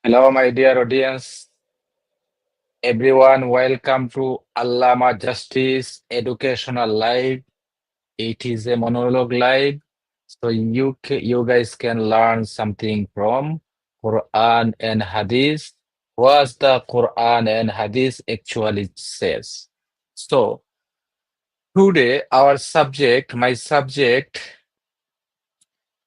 Hello, my dear audience. Everyone, welcome to Allama Justice Educational Live. It is a monologue live, so you guys can learn something from Quran and Hadith. What the Quran and Hadith actually says. So today, my subject,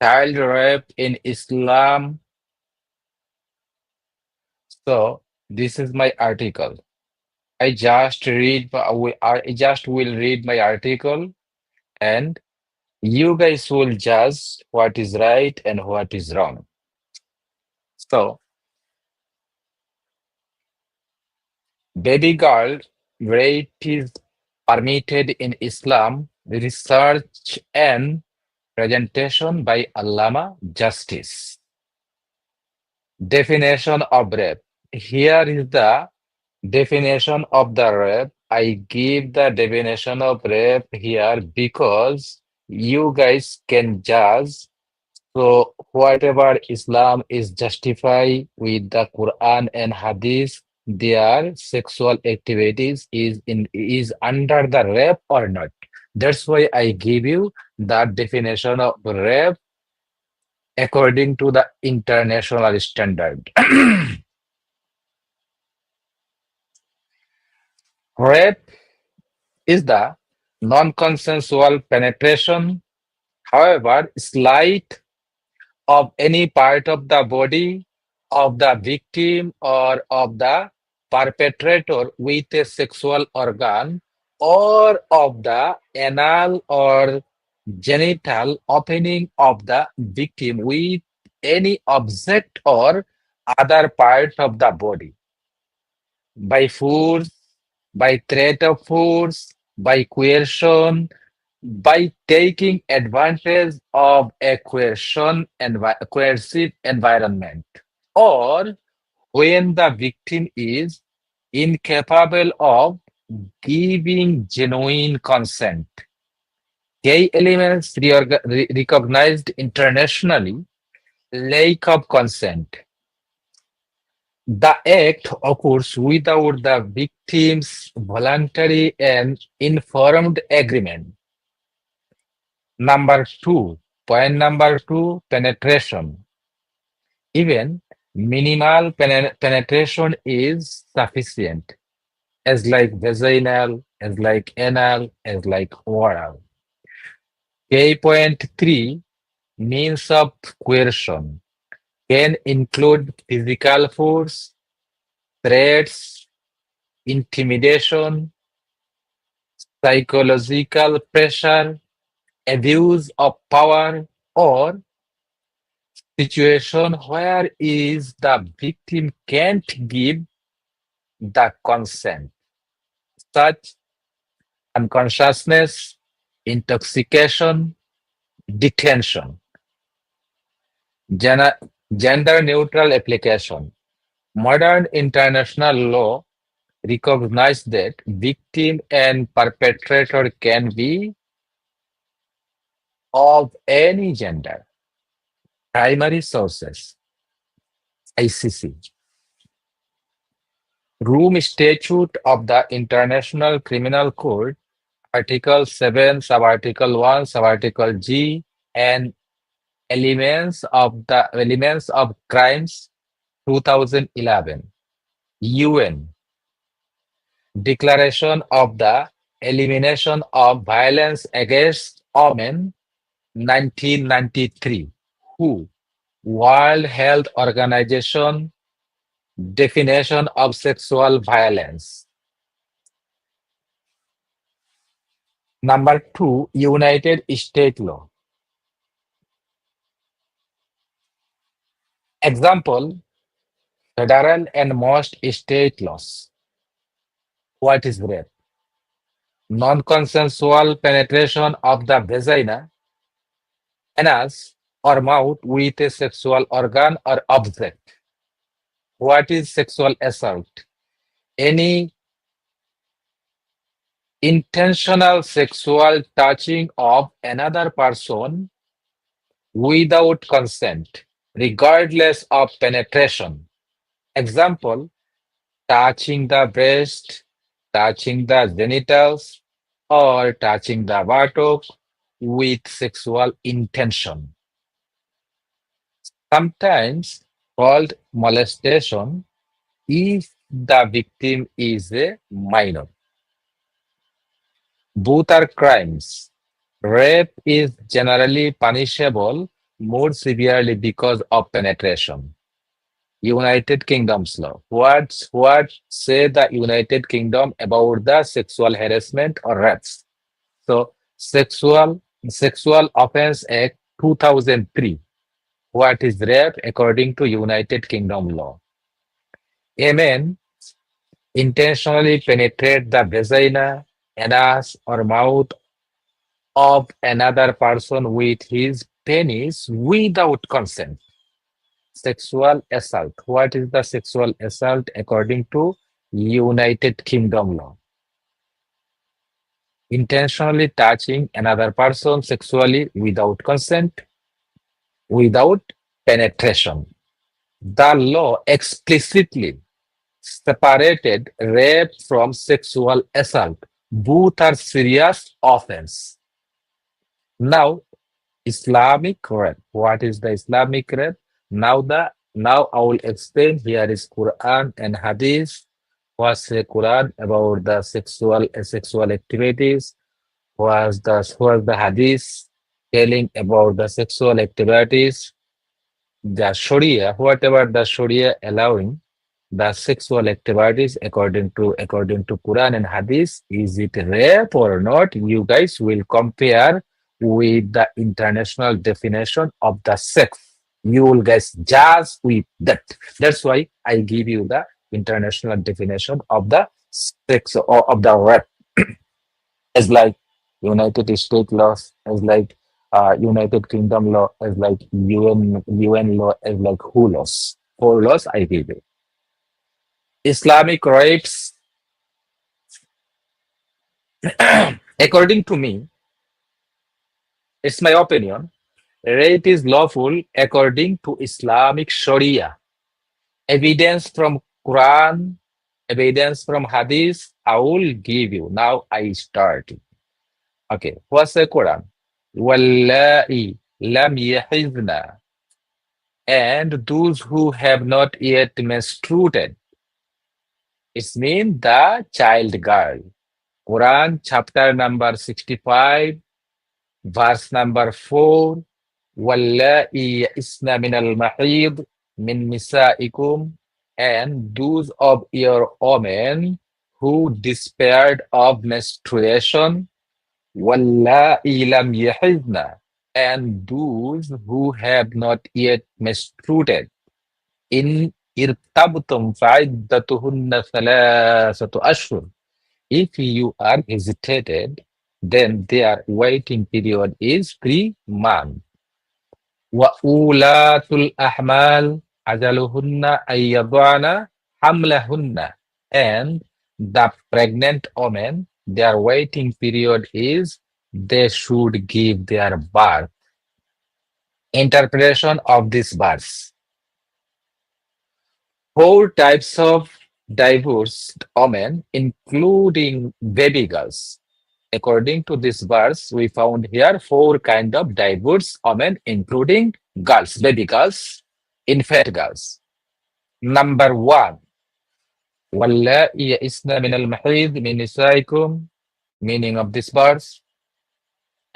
child rape in Islam. So this is my article. I just will read my article and you guys will judge what is right and what is wrong. So, baby girl rape is permitted in Islam, research and presentation by Allama Justice. Definition of rape. Here is the definition of the rape. I give the definition of rape here because you guys can judge. So whatever Islam is justified with the Quran and Hadith, their sexual activities is under the rape or not. That's why I give you the definition of rape according to the international standard. Rape is the non-consensual penetration, however slight, of any part of the body of the victim or of the perpetrator with a sexual organ, or of the anal or genital opening of the victim with any object or other part of the body, by force, by threat of force, by coercion, by taking advantage of a coercive environment, or when the victim is incapable of giving genuine consent. Key elements recognized internationally: lack of consent. The act occurs without the victim's voluntary and informed agreement. Number two, point number two, penetration. Even minimal penetration is sufficient, as like vaginal, as like anal, as like oral. K point three, means of coercion can include physical force, threats, intimidation, psychological pressure, abuse of power, or situation where is the victim can't give the consent, such unconsciousness, intoxication, detention. Gena- Gender neutral application. Modern international law recognizes that victim and perpetrator can be of any gender. Primary sources: ICC. Rome Statute of the International Criminal Court, Article 7, Subarticle 1, Subarticle G, and Elements of Crimes 2011. UN Declaration of the Elimination of Violence Against Women 1993. WHO World Health Organization Definition of Sexual Violence. Number two, United States law. Example, federal and most state laws. What is rape? Non-consensual penetration of the vagina, anus, or mouth with a sexual organ or object. What is sexual assault? Any intentional sexual touching of another person without consent, regardless of penetration. Example, touching the breast, touching the genitals, or touching the buttock with sexual intention. Sometimes called molestation if the victim is a minor. Both are crimes. Rape is generally punishable more severely because of penetration. United Kingdom's law. What say the United Kingdom about the sexual harassment or rapes? So Sexual Offence Act 2003. What is rape according to United Kingdom law? A man intentionally penetrate the vagina, anus, or mouth of another person with his penis without consent. Sexual assault. What is the sexual assault according to United Kingdom law? Intentionally touching another person sexually without consent, without penetration. The law explicitly separated rape from sexual assault. Both are serious offense. Now, Islamic rape. What is the Islamic rape? Now I will explain. Here is Quran and Hadith. Was the Quran about the sexual activities? Was the Hadith telling about the sexual activities? The Sharia, whatever the Sharia allowing the sexual activities according to Quran and Hadith, is it rape or not? You guys will compare with the international definition of the sex. You will guys judge with that. That's why I give you the international definition of the sex or of the rape as like United States laws, as like United Kingdom law, as like UN law, as like who laws. Four laws I give you. Islamic rights, according to me, it's my opinion, rape is lawful according to Islamic Sharia. Evidence from Quran, evidence from Hadith, I will give you. Now I start. Okay, what's the Quran? Wallahi lam yahizna, and those who have not yet menstruated. It means the child girl. Quran chapter number 65, verse number 4. Wallahi isna min al-mahid min nisaikum, and those of your women who despaired of menstruation. Wallahi lam yahidna, and those who have not yet menstruated. In irtabtum fa'iddatuhunna thalathatu ashhur. If you are hesitated, then their waiting period is 3 months. Wa ulatul ahmal ajaluhunna ayyadana hamlahunna. And the pregnant women, their waiting period is they should give their birth. Interpretation of this verse. Four types of divorced women, including baby girls. According to this verse, we found here four kind of divorced women, including girls, baby girls, infant girls. Number one, واللائي يئسن من المحيض من نسائكم, meaning of this verse,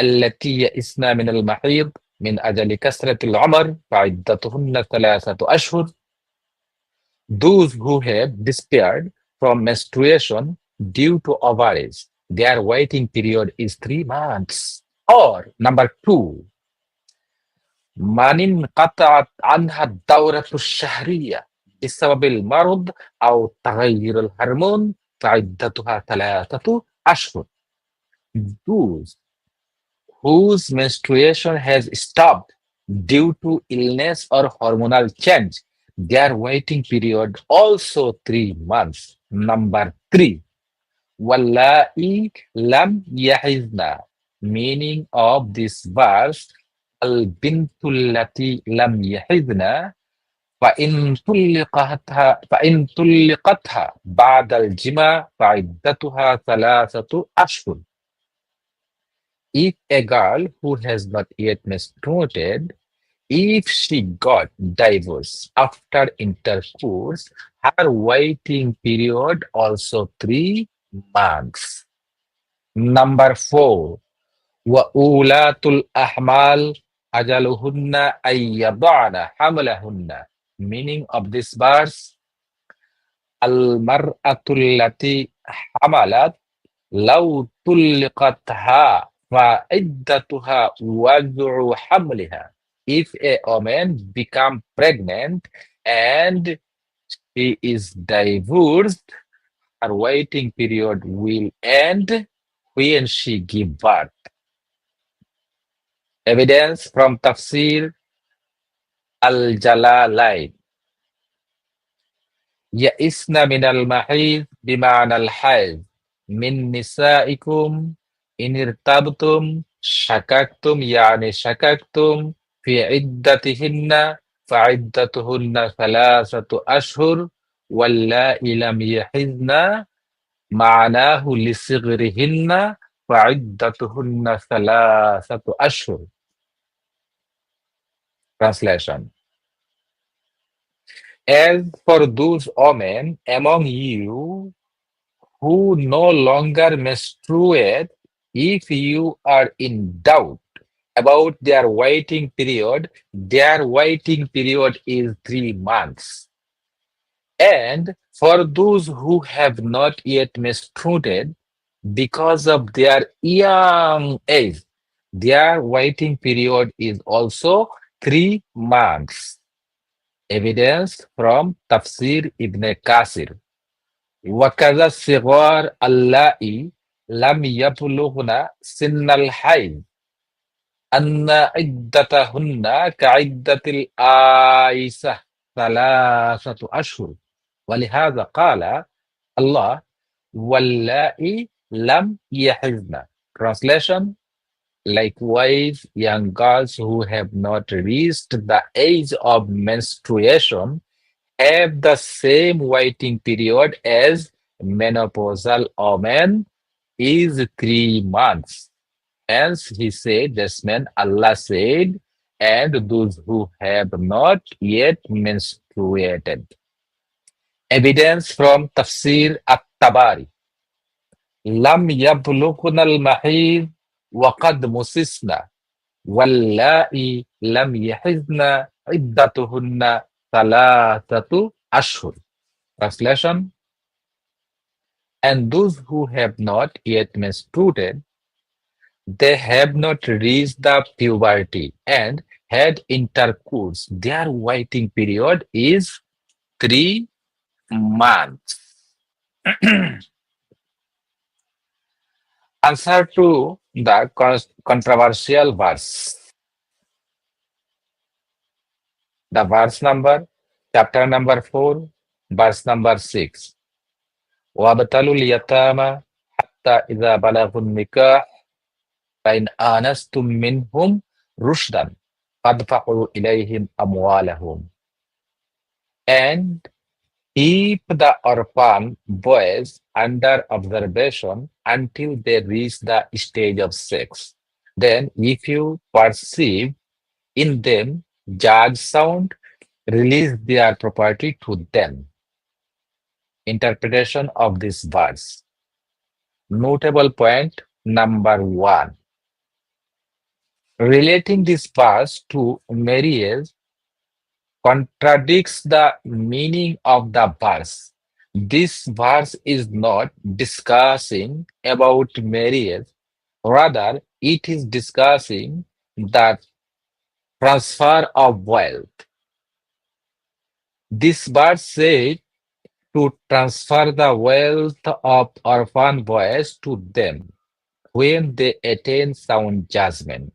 التي يئسن من المحيض من أجل كثرة العمر فعدتهن 3 أشهر. Those who have despaired from menstruation due to ovaries, their waiting period is 3 months. Or number two, من انقطعت عنها الدورة الشهرية بسبب المرض أو تغير الهرمون فعدتها 3 أشهر. Those whose menstruation has stopped due to illness or hormonal change, their waiting period also 3 months. Number three, Wallahi lam yahizna. Meaning of this verse, al bintul lati lam yahizna, فإن طلقتها بعد الجماع فعدتها 3 أشهر. If a girl who has not yet menstruated, if she got divorced after intercourse, her waiting period also 3 months. Number 4, وَأُولَاتُ الْأَحْمَالِ أَجَلُهُنَّ أَن يَضَعْنَ حَمْلَهُنَّ. Meaning of this verse, الْمَرْأَةُ الَّتِي حَمَلَتْ لو طلقتها فعدتها وضع حملها. If a woman become pregnant and she is divorced, her waiting period will end when she give birth. Evidence from Tafsir al-Jalalain. يئسن من المحيض بمعنى الحيض من نسائكم إن ارتبتم شككتم يعني شككتم في عدتهن فعدتهن 3 أشهر واللائي لم يحضن معناه لصغرهن فعدتهن 3 أشهر. Translation. As for those women among you who no longer menstruate, if you are in doubt about their waiting period is 3 months. And for those who have not yet menstruated, because of their young age, their waiting period is also 3 months. Evidence from Tafsir Ibn Kasir. وكذا الصغار اللائي لم يبلغن سن الحيض أن عدتهن كعدة الآيسة 3 أشهر ولهذا قال الله واللائي لم يحضن. Translation. Likewise, young girls who have not reached the age of menstruation have the same waiting period as menopausal women is 3 months. Hence, he said, this man, Allah said, and those who have not yet menstruated. Evidence from Tafsir at-Tabari. لم يبلغن المحيض وقد مسسن واللائي لم يحضن عدتهن 3 أشهر. Translation. And those who have not yet menstruated, they have not reached the puberty and had intercourse. Their waiting period is 3 months. Answer to the controversial verse. The verse number, chapter number 4, verse number 6. وَابْتَلُوا الْيَتَامَى حَتَّى إِذَا بَلَغُوا النِّكَاحَ فَإِنْ آنَسْتُم مِّنْهُمْ رُشْدًا فَادْفَعُوا إِلَيْهِمْ أَمْوَالَهُمْ. And keep the orphan boys under observation until they reach the stage of sex. Then, if you perceive in them judge sound, release their property to them. Interpretation of this verse. Notable point number 1. Relating this verse to marriage contradicts the meaning of the verse. This verse is not discussing about marriage, rather, it is discussing the transfer of wealth. This verse said to transfer the wealth of orphan boys to them when they attain sound judgment.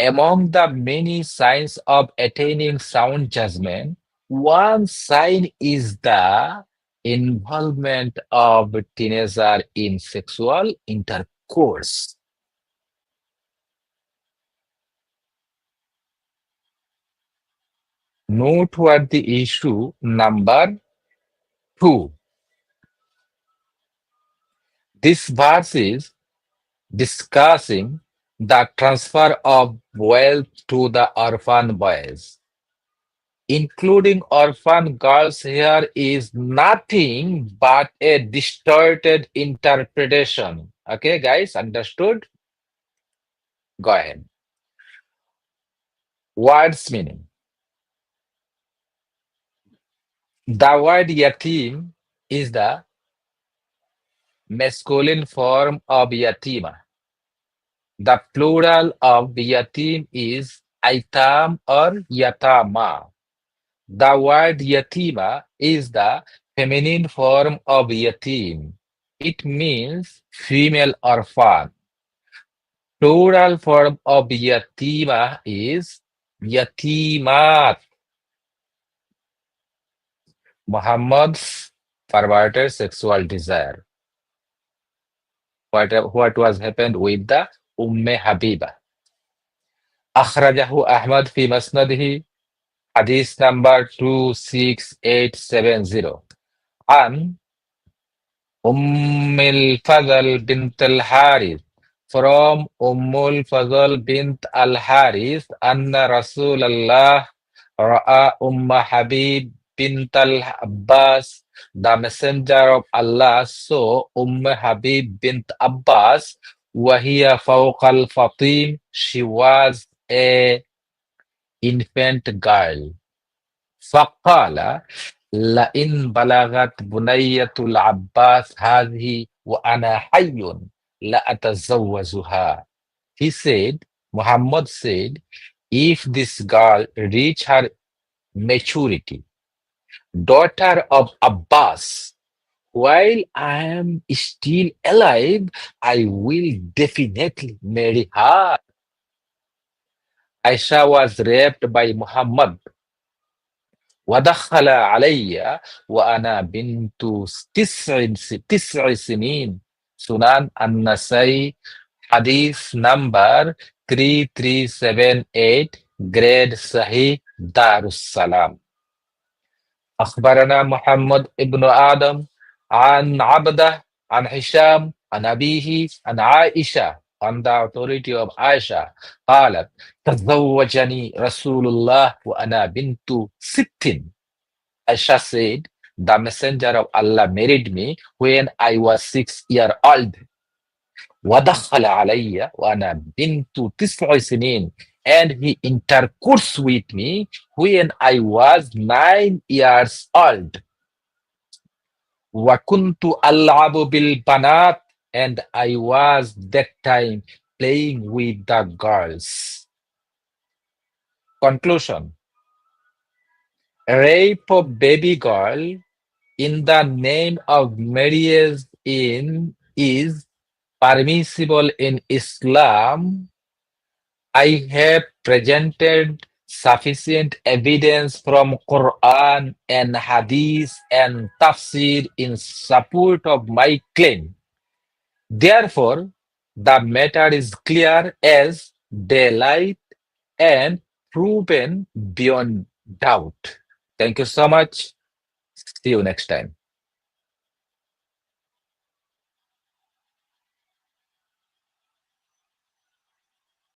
Among the many signs of attaining sound judgment, one sign is the involvement of teenager in sexual intercourse. Noteworthy issue number two. This verse is discussing the transfer of wealth to the orphan boys. Including orphan girls here is nothing but a distorted interpretation. Okay, guys, understood? Go ahead. Words meaning. The word yatim is the masculine form of yatima. The plural of yatim is aitam or yatama. The word yatima is the feminine form of yatim. It means female orphan. Plural form of yatima is yatimat. Muhammad's perverted sexual desire. What was happened with the Habiba? أخرجه أحمد في مسنده حديث number 26870 عن الفضل بنت الحارث from الفضل بنت الحارث أن رسول الله رأى حبيب بنت العباس. The messenger of Allah saw Habib bint Abbas وهي فوق الفطيم. She was a infant girl. فقال لئن بلغت بنية العباس هذه وأنا حي لأتزوجها. He said, Muhammad said, if this girl reach her maturity, daughter of Abbas, while I am still alive, I will definitely marry her. Aisha was raped by Muhammad. ودخل علي وأنا بنت تسع سنين. Sunan An-Nasai, Hadith number 3378, grade Sahih, Darussalam. أخبرنا محمد ابن آدم عن عبده عن هشام عن أبيه عن عائشة on the authority of Aisha قالت تزوجني رسول الله وأنا بنت ست. Aisha said, the messenger of Allah married me when I was 6 years old. ودخل علي وأنا بنت 9 سنين. And he intercourse with me when I was 9 years old. وكنت ألعب بالبنات. And I was that time playing with the girls. Conclusion. Rape of baby girl in the name of marriage is permissible in Islam. I have presented sufficient evidence from Quran and Hadith and Tafsir in support of my claim. Therefore, the matter is clear as daylight and proven beyond doubt. Thank you so much. See you next time.